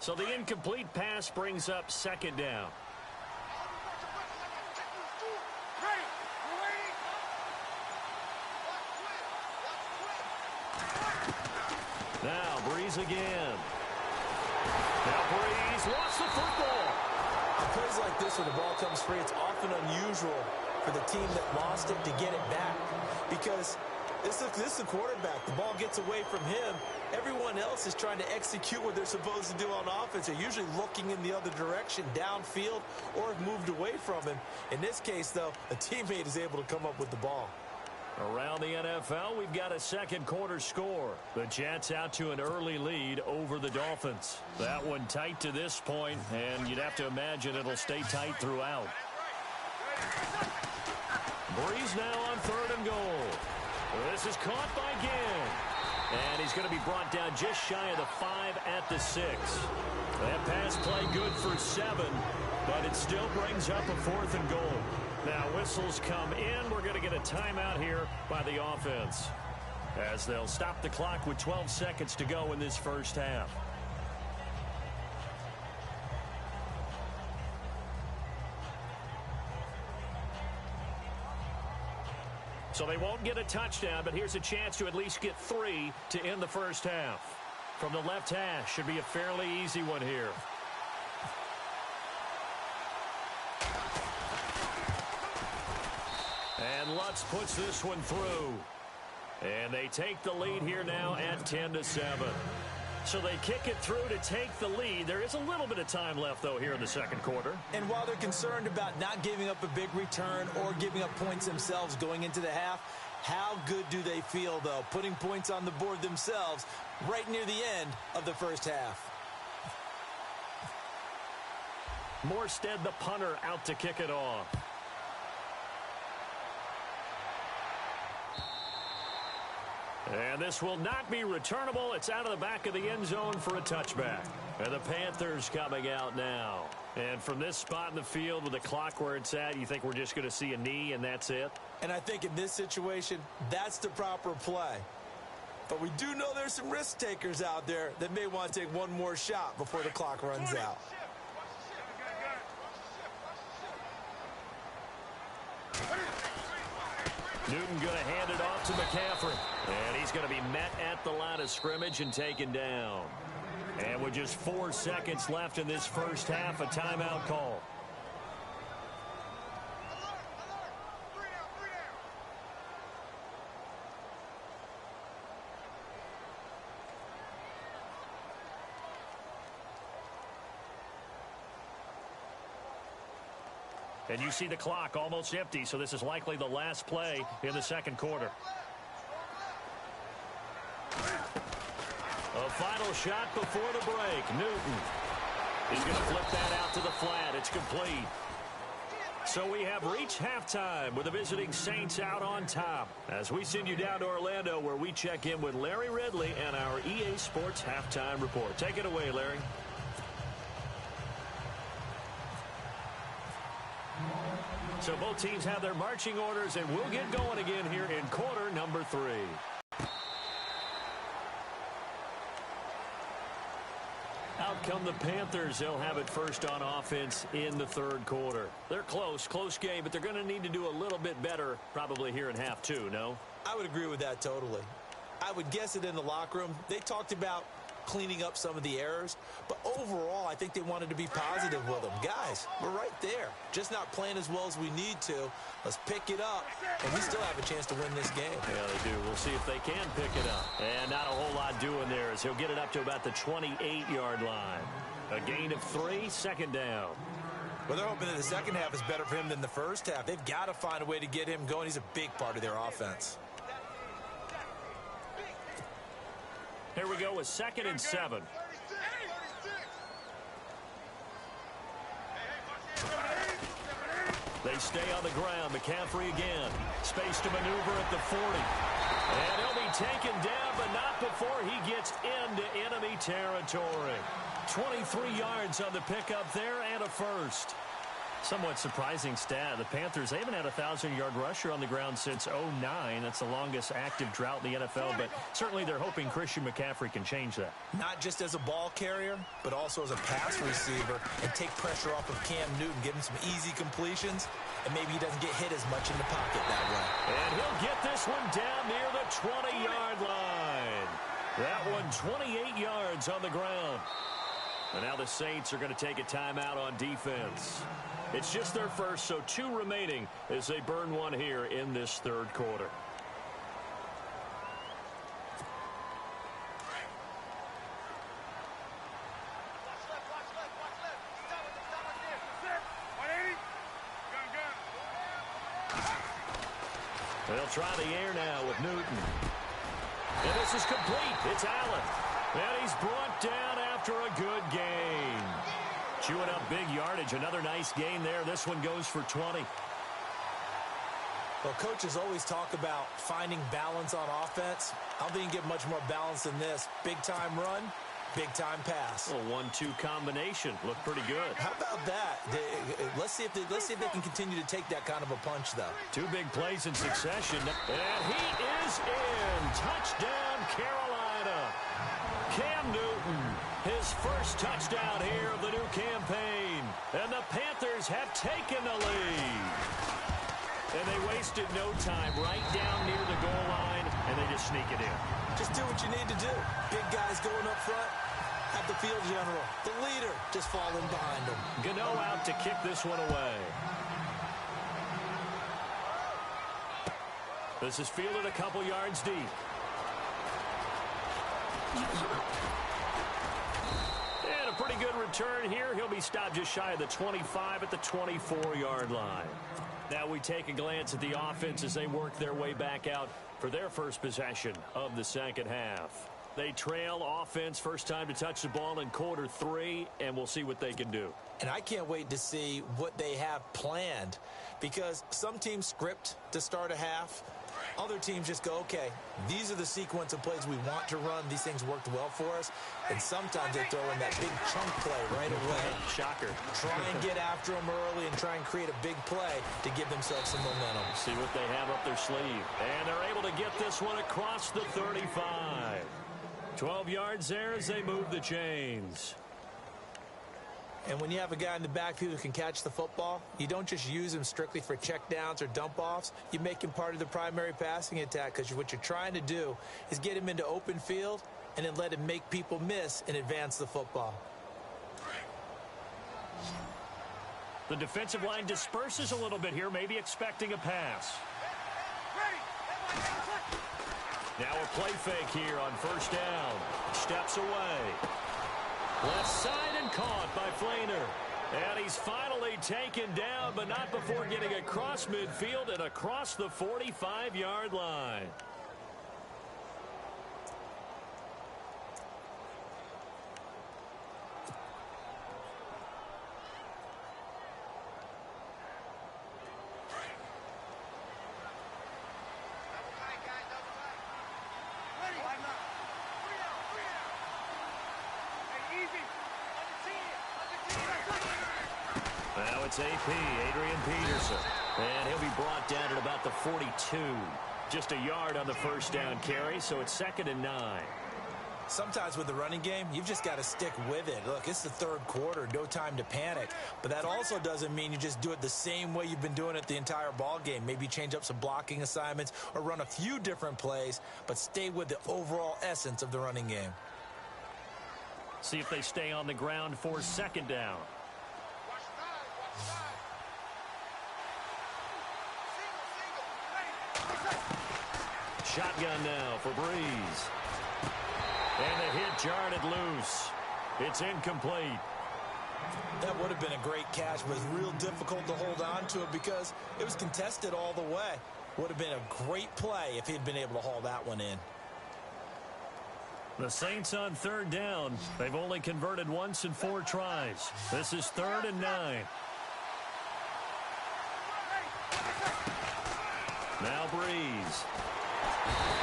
So the incomplete pass brings up second down. Now Breeze again. Now Breeze lost the football. On plays like this where the ball comes free, it's often unusual for the team that lost it to get it back. Because this is the quarterback. The ball gets away from him. Everyone else is trying to execute what they're supposed to do on offense. They're usually looking in the other direction, downfield, or have moved away from him. In this case, though, a teammate is able to come up with the ball. Around the NFL, we've got a second quarter score. The Jets out to an early lead over the Dolphins. That one tight to this point, and you'd have to imagine it'll stay tight throughout. Breeze now on 3rd and goal. This is caught by Ginn. And he's going to be brought down just shy of the 5 at the 6. That pass play good for 7, but it still brings up a 4th and goal. Now whistles come in. We're going to get a timeout here by the offense, as they'll stop the clock with 12 seconds to go in this first half. So they won't get a touchdown, but here's a chance to at least get 3 to end the first half. From the left hash, should be a fairly easy one here. And Lutz puts this one through. And they take the lead here now at 10-7. So they kick it through to take the lead. There is a little bit of time left, though, here in the second quarter. And while they're concerned about not giving up a big return or giving up points themselves going into the half, how good do they feel, though, putting points on the board themselves right near the end of the first half? Morstead, the punter, out to kick it off. And this will not be returnable. It's out of the back of the end zone for a touchback. And the Panthers coming out now. And from this spot in the field with the clock where it's at, you think we're just going to see a knee and that's it? And I think in this situation, that's the proper play. But we do know there's some risk takers out there that may want to take one more shot before the clock runs out. Newton going to hand it off to McCaffrey. And he's going to be met at the line of scrimmage and taken down. And with just 4 seconds left in this first half, a timeout call. And you see the clock almost empty, so this is likely the last play in the second quarter. A final shot before the break. Newton is going to flip that out to the flat. It's complete. So we have reached halftime with the visiting Saints out on top. As we send you down to Orlando, where we check in with Larry Ridley and our EA Sports Halftime Report. Take it away, Larry. So both teams have their marching orders, and we'll get going again here in quarter number 3. Out come the Panthers. They'll have it first on offense in the third quarter. They're close game, but they're going to need to do a little bit better probably here in half 2, no? I would agree with that totally. I would guess it in the locker room. They talked about cleaning up some of the errors, but overall I think they wanted to be positive with them. Guys, we're right there, just not playing as well as we need to. Let's pick it up, and we still have a chance to win this game. Yeah, they do. We'll see if they can pick it up. And not a whole lot doing there, as he'll get it up to about the 28-yard line. A gain of 3, second down. Well, they're hoping that the second half is better for him than the first half. They've got to find a way to get him going. He's a big part of their offense. Here we go with 2nd and 7. They stay on the ground. McCaffrey again. Space to maneuver at the 40. And he'll be taken down, but not before he gets into enemy territory. 23 yards on the pickup there and a first. Somewhat surprising stat. The Panthers, they haven't had a 1,000-yard rusher on the ground since '09. That's the longest active drought in the NFL, but certainly they're hoping Christian McCaffrey can change that. Not just as a ball carrier, but also as a pass receiver, and take pressure off of Cam Newton, give him some easy completions, and maybe he doesn't get hit as much in the pocket that way. And he'll get this one down near the 20-yard line. That one 28 yards on the ground. And now the Saints are going to take a timeout on defense. It's just their first, so 2 remaining as they burn one here in this third quarter. They'll try the air now with Newton. And this is complete. It's Allen. And he's brought down after a good gain. Chewing up big yardage. Another nice gain there. This one goes for 20. Well, coaches always talk about finding balance on offense. I don't think you can get much more balance than this. Big-time run, big-time pass. A 1-2 combination. Looked pretty good. How about that? Let's see if they can continue to take that kind of a punch, though. 2 big plays in succession. And he is in. Touchdown, Carolina. Cam Newton, his first touchdown here of the new campaign. And the Panthers have taken the lead. And they wasted no time right down near the goal line, and they just sneak it in. Just do what you need to do. Big guys going up front. Have the field general, the leader, just falling behind him. Gano out to kick this one away. This is fielded a couple yards deep. And a pretty good return here. He'll be stopped just shy of the 25 at the 24-yard line. Now we take a glance at the offense as they work their way back out for their first possession of the second half. They trail offense, first time to touch the ball in quarter 3, and we'll see what they can do. And I can't wait to see what they have planned, because some teams script to start a half. Other teams just go, okay, these are the sequence of plays we want to run. These things worked well for us. And sometimes they throw in that big chunk play right away. Shocker. Try and get after them early and try and create a big play to give themselves some momentum. See what they have up their sleeve. And they're able to get this one across the 35. 12 yards there as they move the chains. And when you have a guy in the backfield who can catch the football, you don't just use him strictly for checkdowns or dump-offs. You make him part of the primary passing attack, because what you're trying to do is get him into open field and then let him make people miss and advance the football. The defensive line disperses a little bit here, maybe expecting a pass. Now a play fake here on first down. Steps away. Left side and caught by Flainer. And he's finally taken down, but not before getting across midfield and across the 45-yard line. Now it's AP, Adrian Peterson. And he'll be brought down at about the 42. Just a yard on the first down carry, so it's 2nd and 9. Sometimes with the running game, you've just got to stick with it. Look, it's the third quarter, no time to panic. But that also doesn't mean you just do it the same way you've been doing it the entire ball game. Maybe change up some blocking assignments or run a few different plays, but stay with the overall essence of the running game. See if they stay on the ground for 2nd down. Shotgun now for Breeze. And the hit jarred it loose. It's incomplete. That would have been a great catch, but it's real difficult to hold on to it because it was contested all the way. Would have been a great play if he'd been able to haul that one in. The Saints on 3rd down. They've only converted once in 4 tries. This is 3rd and 9. Now Breeze.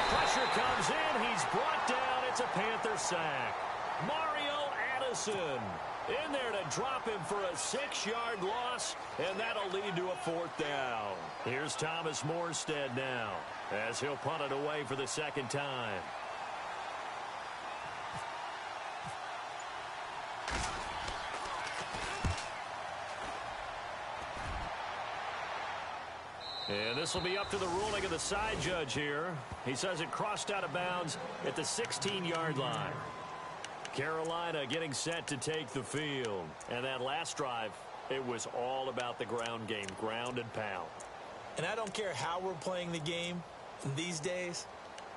Pressure comes in. He's brought down. It's a Panther sack. Mario Addison In there to drop him for a 6-yard loss, and that'll lead to a 4th down. Here's Thomas Morstead now, as he'll punt it away for the 2nd time. And this will be up to the ruling of the side judge here. He says it crossed out of bounds at the 16-yard line. Carolina getting set to take the field. And that last drive, it was all about the ground game, ground and pound. And I don't care how we're playing the game these days,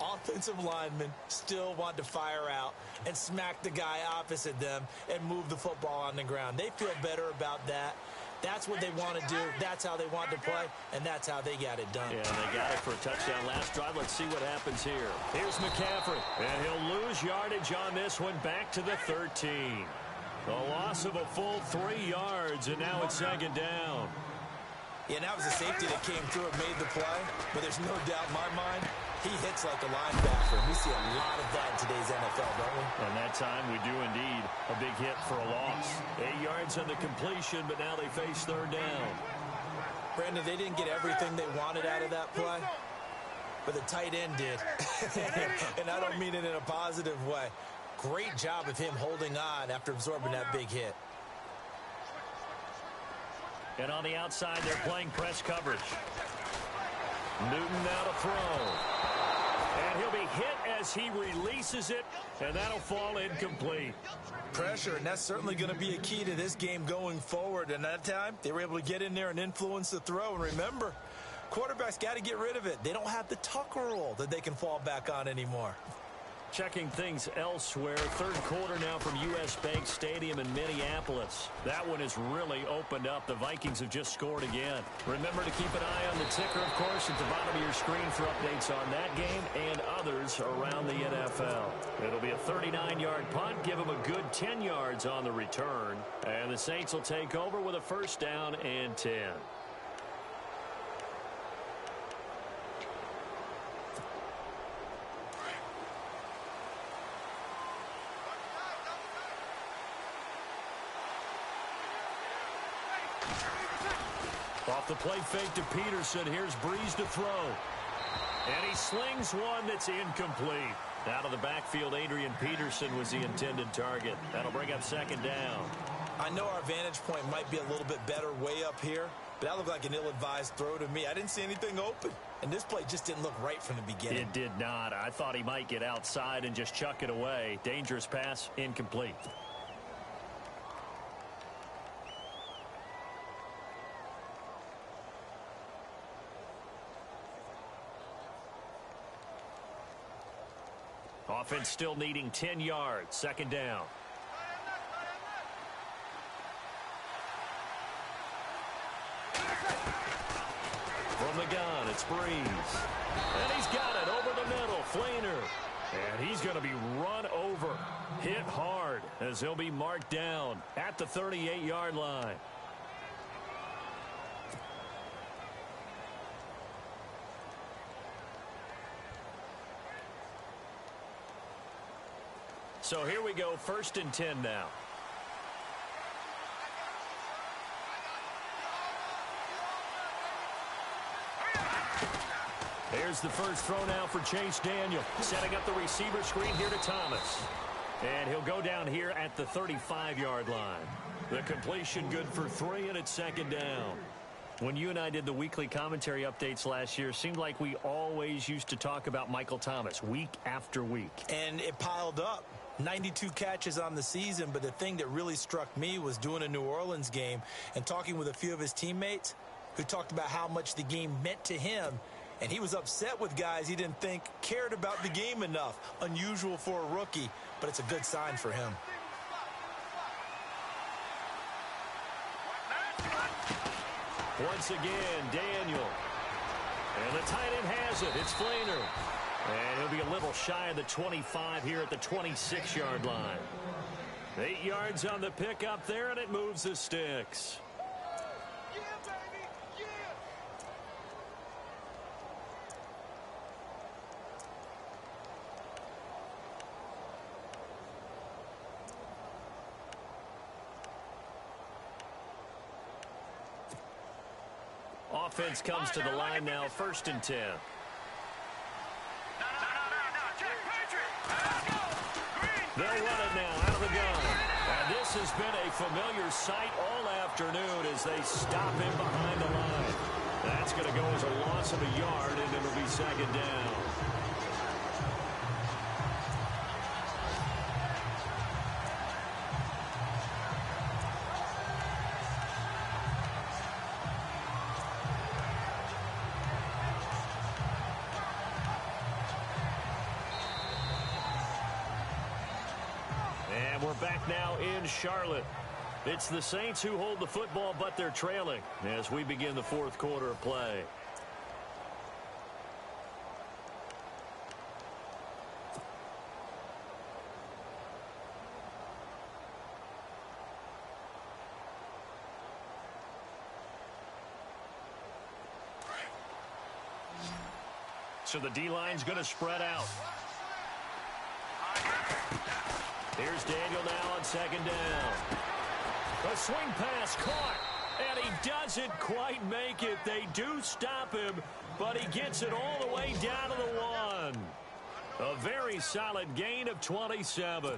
offensive linemen still want to fire out and smack the guy opposite them and move the football on the ground. They feel better about that. That's what they want to do. That's how they want to play, and that's how they got it done. Yeah, they got it for a touchdown last drive. Let's see what happens here. Here's McCaffrey, and he'll lose yardage on this one back to the 13. A loss of a full 3 yards, and now it's 2nd down. Yeah, that was a safety that came through and made the play, but there's no doubt in my mind he hits like a linebacker. We see a lot of that in today's NFL, don't we? And that time we do indeed a big hit for a loss. 8 yards on the completion, but now they face 3rd down. Brandon, they didn't get everything they wanted out of that play, but the tight end did. And I don't mean it in a positive way. Great job of him holding on after absorbing that big hit. And on the outside, they're playing press coverage. Newton now to throw. And he'll be hit as he releases it, and that'll fall incomplete. Pressure, and that's certainly going to be a key to this game going forward. And that time, they were able to get in there and influence the throw. And remember, quarterbacks got to get rid of it. They don't have the Tucker rule that they can fall back on anymore. Checking things elsewhere. 3rd quarter now from U.S. Bank Stadium in Minneapolis. That one has really opened up. The Vikings have just scored again. Remember to keep an eye on the ticker, of course, at the bottom of your screen for updates on that game and others around the NFL. It'll be a 39-yard punt. Give them a good 10 yards on the return. And the Saints will take over with a 1st down and 10. Off the play fake to Peterson. Here's Breeze to throw. And he slings one that's incomplete. Out of the backfield, Adrian Peterson was the intended target. That'll bring up 2nd down. I know our vantage point might be a little bit better way up here, but that looked like an ill-advised throw to me. I didn't see anything open, and this play just didn't look right from the beginning. It did not. I thought he might get outside and just chuck it away. Dangerous pass, incomplete. Offense still needing 10 yards. 2nd down. From the gun, it's Breeze. And he's got it over the middle. Flainer. And he's going to be run over. Hit hard as he'll be marked down at the 38-yard line. So here we go, 1st and 10 now. Here's the first throw now for Chase Daniel. Setting up the receiver screen here to Thomas. And he'll go down here at the 35-yard line. The completion good for 3, and it's 2nd down. When you and I did the weekly commentary updates last year, it seemed like we always used to talk about Michael Thomas week after week. And it piled up. 92 catches on the season, but the thing that really struck me was doing a New Orleans game and talking with a few of his teammates who talked about how much the game meant to him, and he was upset with guys he didn't think cared about the game enough. Unusual for a rookie, but it's a good sign for him. Once again, Daniel. And the tight end has it. It's Flainer. And he'll be a little shy of the 25 here at the 26-yard line. 8 yards on the pickup there, and it moves the sticks. offense comes to the line now, 1st and 10. They'll run it now out of the gun. And this has been a familiar sight all afternoon as they stop him behind the line. That's going to go as a loss of a yard, and it'll be 2nd down. And we're back now in Charlotte. It's the Saints who hold the football, but they're trailing as we begin the 4th quarter of play. So the D-line's going to spread out. Here's Daniel now on 2nd down. A swing pass caught, and he doesn't quite make it. They do stop him, but he gets it all the way down to the 1. A very solid gain of 27.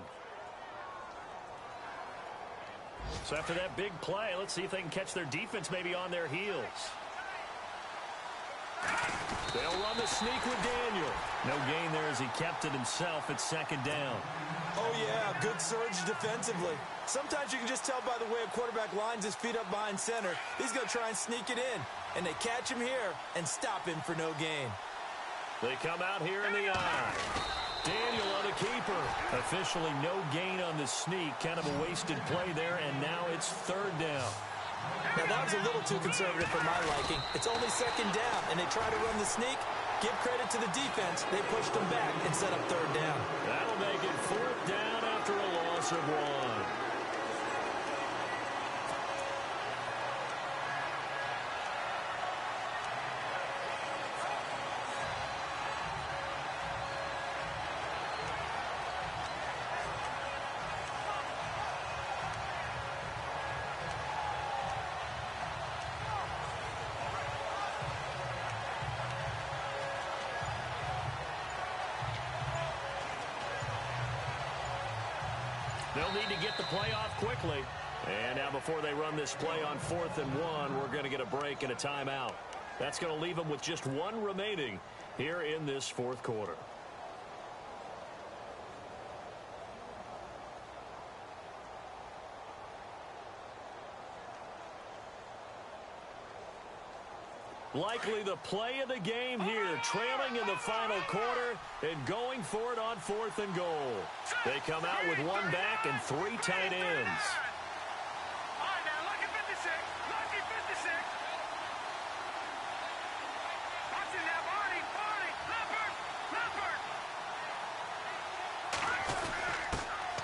So after that big play, let's see if they can catch their defense maybe on their heels. They'll run the sneak with Daniel. No gain there as he kept it himself at 2nd down. Oh, yeah, good surge defensively. Sometimes you can just tell by the way a quarterback lines his feet up behind center. He's going to try and sneak it in. And they catch him here and stop him for no gain. They come out here in the eye. Daniel on a keeper. Officially no gain on the sneak. Kind of a wasted play there, and now it's 3rd down. Now, that was a little too conservative for my liking. It's only 2nd down, and they try to run the sneak. Give credit to the defense. They pushed them back and set up 3rd down. That'll make it 4th down after a loss of 1. They'll need to get the play off quickly. And now before they run this play on 4th and 1, we're going to get a break and a timeout. That's going to leave them with just 1 remaining here in this 4th quarter. Likely the play of the game here, trailing in the final quarter and going for it on 4th and goal. They come out with 1 back and 3 tight ends.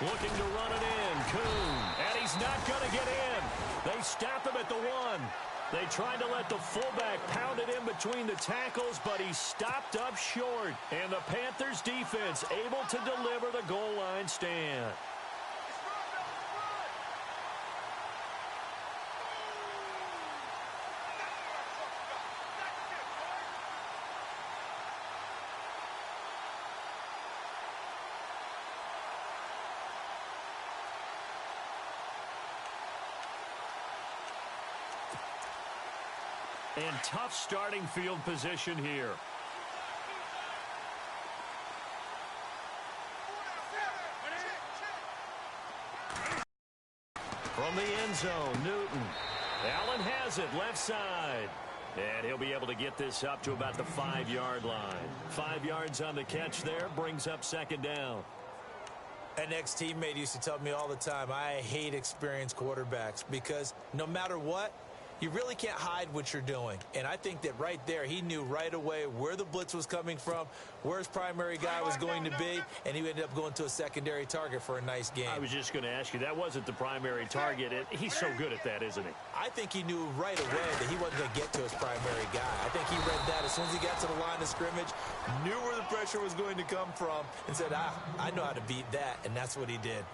Looking to run it in, Kuhn, and he's not going to get in. They stop him at the 1. They tried to let the fullback pound it in between the tackles, but he stopped up short. And the Panthers defense able to deliver the goal line stand. And tough starting field position here. From the end zone, Newton. Allen has it, left side. And he'll be able to get this up to about the 5-yard line. 5 yards on the catch there, brings up 2nd down. An ex-teammate used to tell me all the time, I hate experienced quarterbacks because no matter what, you really can't hide what you're doing. And I think that right there, he knew right away where the blitz was coming from, where his primary guy was going to be, and he ended up going to a secondary target for a nice game. I was just going to ask you, that wasn't the primary target. He's so good at that, isn't he? I think he knew right away that he wasn't going to get to his primary guy. I think he read that as soon as he got to the line of scrimmage, knew where the pressure was going to come from, and said, I know how to beat that, and that's what he did.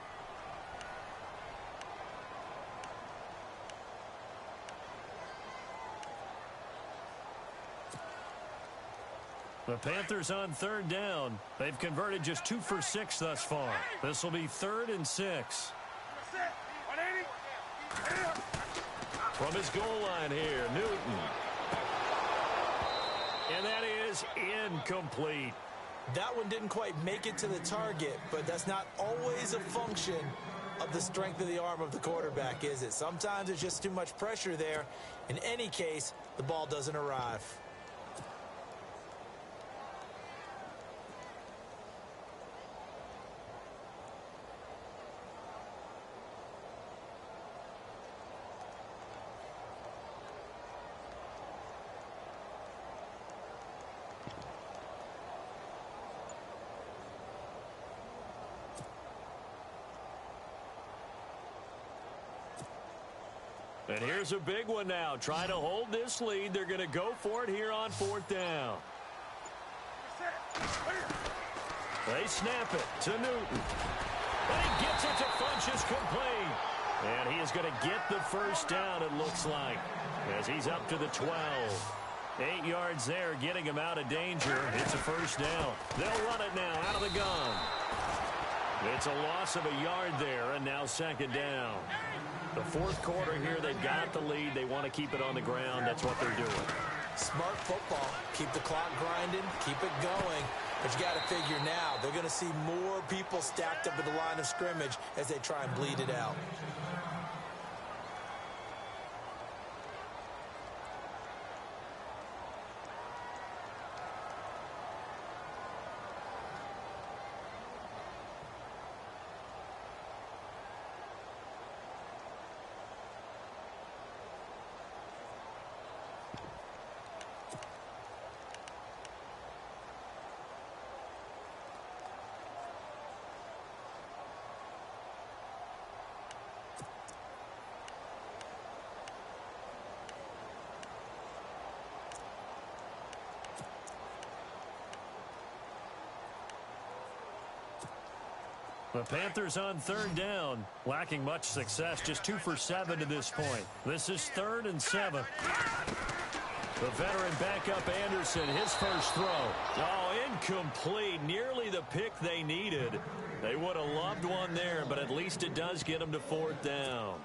The Panthers on third down. They've converted just 2 for 6 thus far. This will be 3rd and 6. From his goal line here, Newton. And that is incomplete. That one didn't quite make it to the target, but that's not always a function of the strength of the arm of the quarterback, is it? Sometimes it's just too much pressure there. In any case, the ball doesn't arrive. And here's a big one now. Trying to hold this lead. They're going to go for it here on 4th down. They snap it to Newton. And he gets it to Funchess complete. And he is going to get the first down, it looks like, as he's up to the 12. 8 yards there, getting him out of danger. It's a first down. They'll run it now out of the gun. It's a loss of a yard there, and now 2nd down. The 4th quarter here, they've got the lead. They want to keep it on the ground. That's what they're doing. Smart football. Keep the clock grinding. Keep it going. But you got to figure now, they're going to see more people stacked up at the line of scrimmage as they try and bleed it out. The Panthers on 3rd down, lacking much success, just 2 for 7 to this point. This is 3rd and 7. The veteran backup Anderson, his first throw. Oh, incomplete, nearly the pick they needed. They would have loved one there, but at least it does get them to 4th down.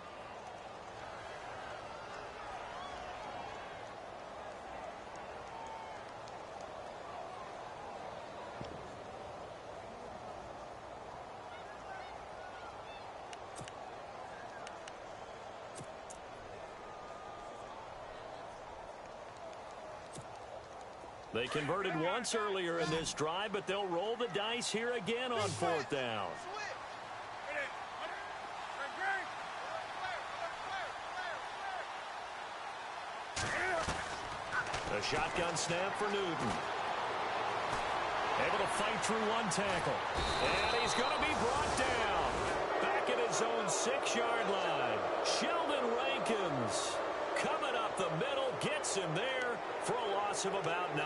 They converted once earlier in this drive, but they'll roll the dice here again on 4th down. A shotgun snap for Newton. Able to fight through one tackle. And he's going to be brought down. Back at his own 6-yard line. Sheldon Rankins coming up the middle, gets him there for a loss of about 9.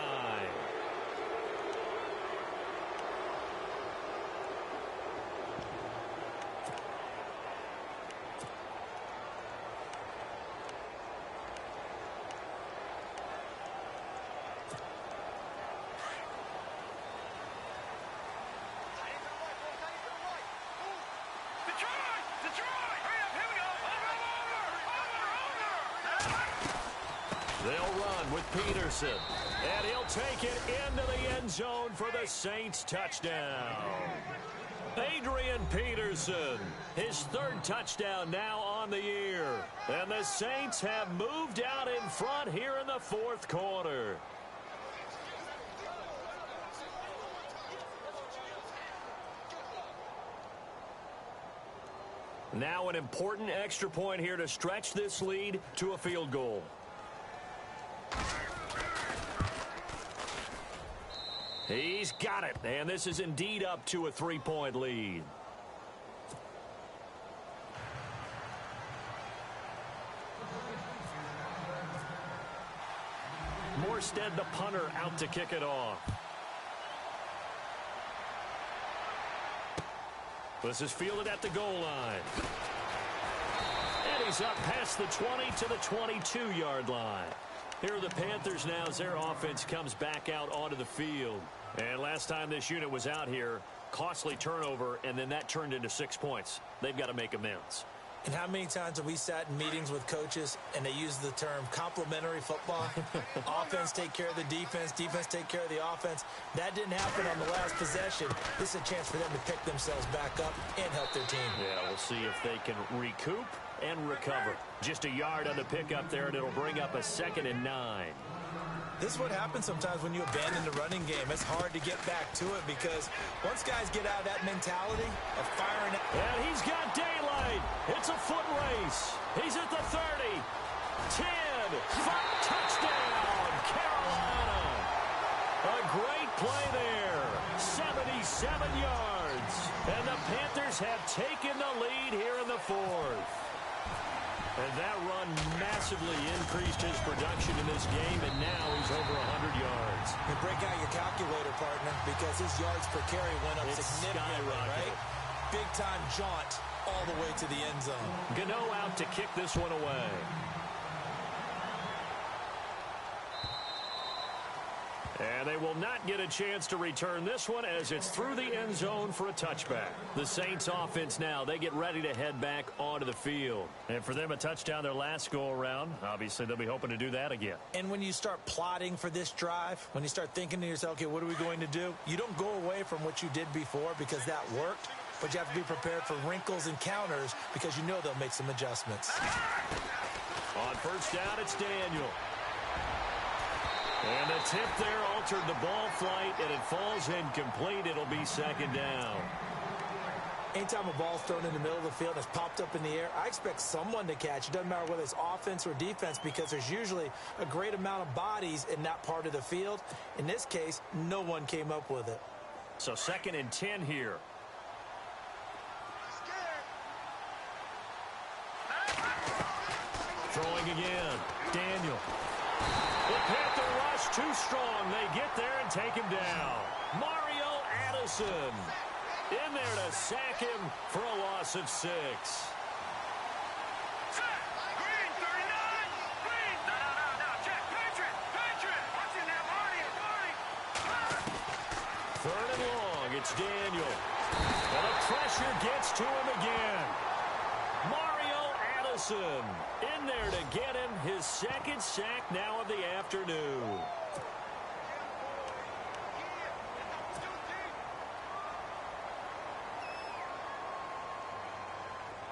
They'll run with Peterson, and he'll take it into the end zone for the Saints touchdown. Adrian Peterson, his 3rd touchdown now on the year. And the Saints have moved out in front here in the 4th quarter. Now an important extra point here to stretch this lead to a field goal. He's got it, and this is indeed up to a 3-point lead. Morstead, the punter, out to kick it off. This is fielded at the goal line. And he's up past the 20 to the 22-yard line. Here are the Panthers now as their offense comes back out onto the field. And last time this unit was out here, costly turnover, and then that turned into 6 points. They've got to make amends. And how many times have we sat in meetings with coaches and they use the term complementary football? Offense take care of the defense, defense take care of the offense. That didn't happen on the last possession. This is a chance for them to pick themselves back up and help their team. Yeah, we'll see if they can recoup and recover. Just a yard on the pickup there, and it'll bring up a 2nd and 9. This is what happens sometimes when you abandon the running game. It's hard to get back to it because once guys get out of that mentality of firing. And he's got daylight. It's a foot race. He's at the 30, 10, 5, touchdown, Carolina. A great play there, 77 yards. And the Panthers have taken the lead here in the 4th. And that run massively increased his production in this game, and now he's over 100 yards. You break out your calculator, partner, because his yards per carry went up significantly, right? Big-time jaunt all the way to the end zone. Gano out to kick this one away. And they will not get a chance to return this one as it's through the end zone for a touchback. The Saints offense now, they get ready to head back onto the field. And for them, a touchdown their last go-around. Obviously, they'll be hoping to do that again. And when you start plotting for this drive, when you start thinking to yourself, okay, what are we going to do? You don't go away from what you did before because that worked, but you have to be prepared for wrinkles and counters because you know they'll make some adjustments. On first down, it's Daniel. And the tip there altered the ball flight, and it falls incomplete. It'll be 2nd down. Anytime a ball's thrown in the middle of the field and it's popped up in the air, I expect someone to catch. It doesn't matter whether it's offense or defense because there's usually a great amount of bodies in that part of the field. In this case, no one came up with it. So 2nd and 10 here. Throwing again. Daniel. The Panther rush too strong. They get there and take him down. Mario Addison in there to sack him for a loss of 6. Green, 39. Green. No. Check. Patriot. Watch it now, Marty. 3rd and long. It's Daniel. And the pressure gets to him again. Mario Addison in there to get him his 2nd sack now of the afternoon.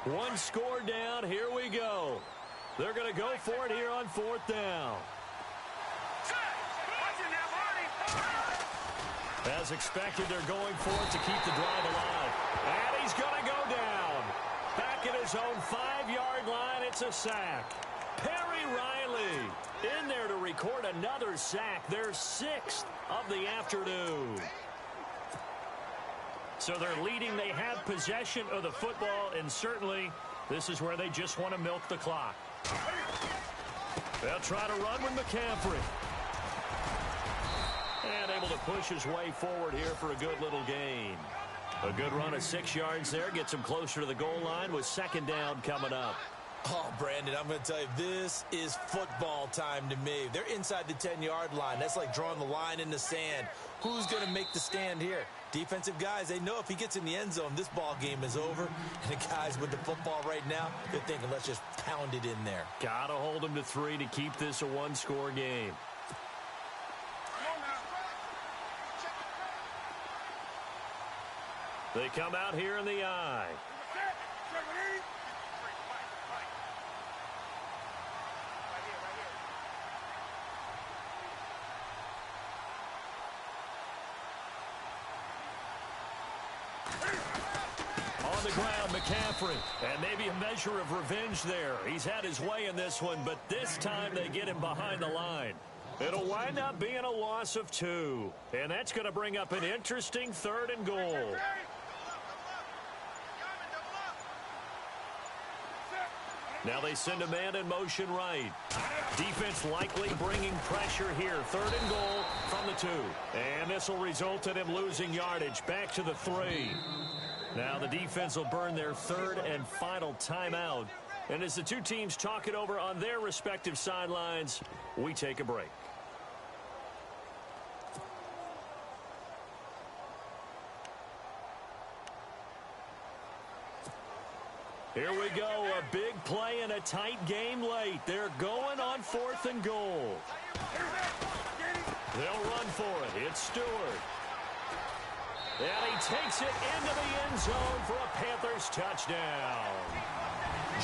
One score down. Here we go. They're going to go for it here on 4th down. As expected, they're going for it to keep the drive alive. And he's going to go down. Back at his own 5-yard line, it's a sack. Perry Riley in there to record another sack, their 6th of the afternoon. So they're leading. They have possession of the football, and certainly this is where they just want to milk the clock. They'll try to run with McCaffrey. And able to push his way forward here for a good little gain. A good run of 6 yards there. Gets him closer to the goal line with 2nd down coming up. Oh, Brandon, I'm going to tell you, this is football time to me. They're inside the 10-yard line. That's like drawing the line in the sand. Who's going to make the stand here? Defensive guys, they know if he gets in the end zone, this ball game is over. And the guys with the football right now, they're thinking, let's just pound it in there. Got to hold them to 3 to keep this a one-score game. They come out here in the eye. On the ground, McCaffrey. And maybe a measure of revenge there. He's had his way in this one, but this time they get him behind the line. It'll wind up being a loss of 2. And that's going to bring up an interesting 3rd and goal. Now they send a man in motion right. Defense likely bringing pressure here. 3rd and goal from the 2. And this will result in him losing yardage. Back to the 3. Now the defense will burn their 3rd and final timeout And as the two teams talk it over on their respective sidelines, we take a break. Here we go, a big play and a tight game late. They're going on 4th and goal. They'll run for it. It's Stewart. And he takes it into the end zone for a Panthers touchdown.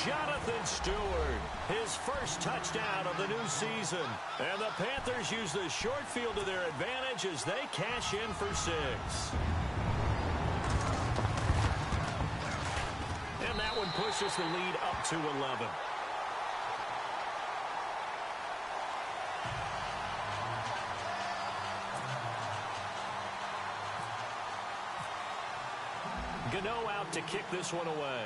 Jonathan Stewart, his first touchdown of the new season. And the Panthers use the short field to their advantage as they cash in for 6. And that one pushes the lead up to 11. Gano out to kick this one away.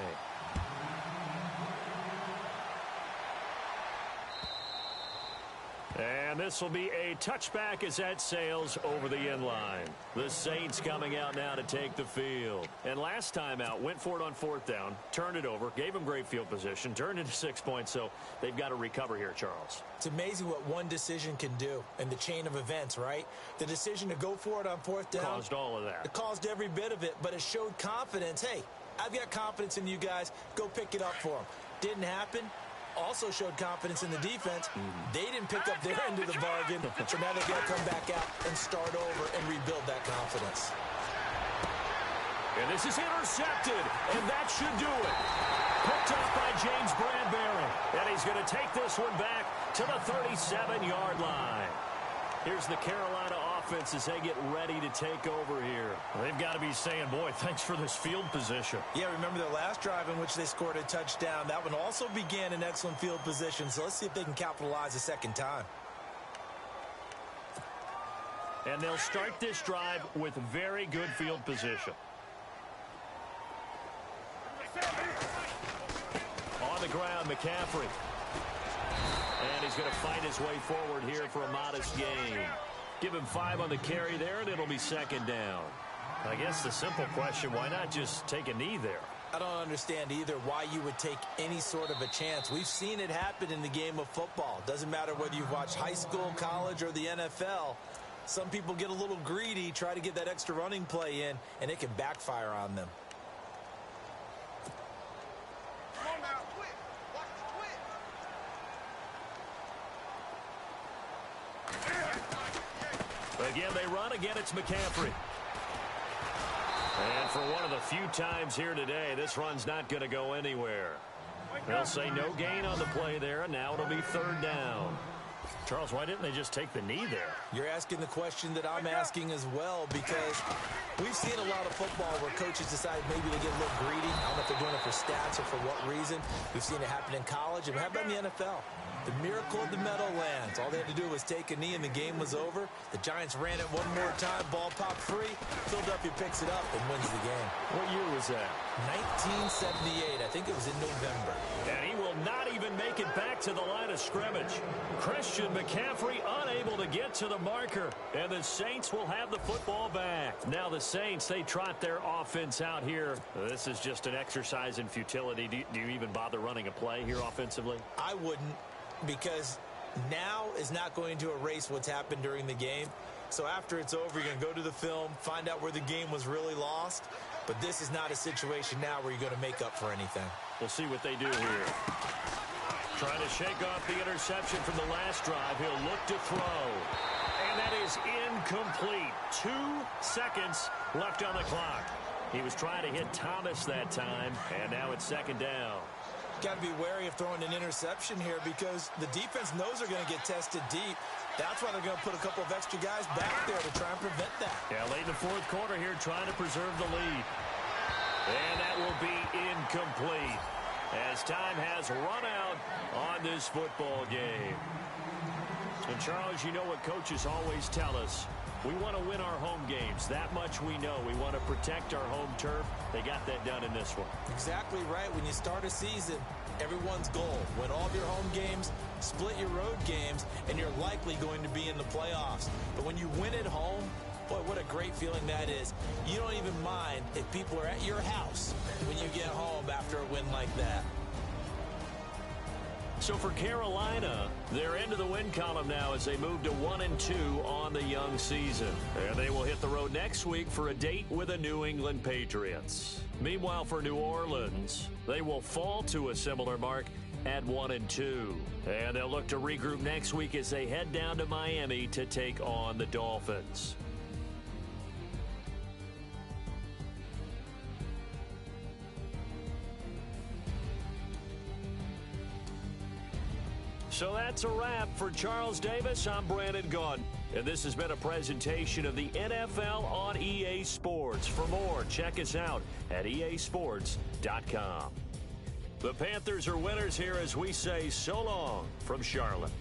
And this will be a touchback as that sails over the end line. The Saints coming out now to take the field. And last time out, went for it on 4th down, turned it over, gave them great field position, turned into 6 points, so they've got to recover here, Charles. It's amazing what one decision can do in the chain of events, right? The decision to go for it on 4th down. Caused all of that. It caused every bit of it, but it showed confidence. Hey, I've got confidence in you guys. Go pick it up for them. Didn't happen. Also showed confidence in the defense. They didn't pick up their end of the bargain, so now they've got to come back out and start over and rebuild that confidence. And this is intercepted, and that should do it. Picked up by James Bradbury, and he's going to take this one back to the 37-yard line. Here's the Carolina offense as they get ready to take over here. They've got to be saying, boy, thanks for this field position. Yeah, remember their last drive in which they scored a touchdown. That one also began in excellent field position, so let's see if they can capitalize a second time. And they'll start this drive with very good field position. On the ground, McCaffrey. And he's going to fight his way forward here for a modest gain. Give him 5 on the carry there, and it'll be 2nd down. I guess the simple question, why not just take a knee there? I don't understand either why you would take any sort of a chance. We've seen it happen in the game of football. Doesn't matter whether you've watched high school, college, or the NFL. Some people get a little greedy, try to get that extra running play in, and it can backfire on them. Again, they run. Again, it's McCaffrey. And for one of the few times here today, this run's not going to go anywhere. They'll say no gain on the play there, and now it'll be 3rd down. Charles, why didn't they just take the knee there? You're asking the question that I'm asking as well, because we've seen a lot of football where coaches decide maybe they get a little greedy. I don't know if they're doing it for stats or for what reason. We've seen it happen in college, and how about in the NFL? The miracle of the Meadowlands. All they had to do was take a knee and the game was over. The Giants ran it one more time. Ball popped free. Philadelphia picks it up and wins the game. What year was that? 1978. I think it was in November. And he will not even make it back to the line of scrimmage. Christian McCaffrey unable to get to the marker. And the Saints will have the football back. Now the Saints, they trot their offense out here. This is just an exercise in futility. Do you even bother running a play here offensively? I wouldn't. Because now is not going to erase what's happened during the game. So after it's over, you're going to go to the film, find out where the game was really lost. But this is not a situation now where you're going to make up for anything. We'll see what they do here. Trying to shake off the interception from the last drive. He'll look to throw. And that is incomplete. 2 seconds left on the clock. He was trying to hit Thomas that time, and now it's 2nd down. Got to be wary of throwing an interception here because the defense knows they're going to get tested deep. That's why they're going to put a couple of extra guys back there to try and prevent that. Yeah, late in the 4th quarter here trying to preserve the lead. And that will be incomplete as time has run out on this football game. And Charles, you know what coaches always tell us. We want to win our home games. That much we know. We want to protect our home turf. They got that done in this one. Exactly right. When you start a season, everyone's goal. Win all of your home games, split your road games, and you're likely going to be in the playoffs. But when you win at home, boy, what a great feeling that is. You don't even mind if people are at your house when you get home after a win like that. So for Carolina, they're into the win column now as they move to 1-2 on the young season. And they will hit the road next week for a date with the New England Patriots. Meanwhile, for New Orleans, they will fall to a similar mark at 1-2. And they'll look to regroup next week as they head down to Miami to take on the Dolphins. So that's a wrap. For Charles Davis, I'm Brandon Gaudin. And this has been a presentation of the NFL on EA Sports. For more, check us out at easports.com. The Panthers are winners here as we say so long from Charlotte.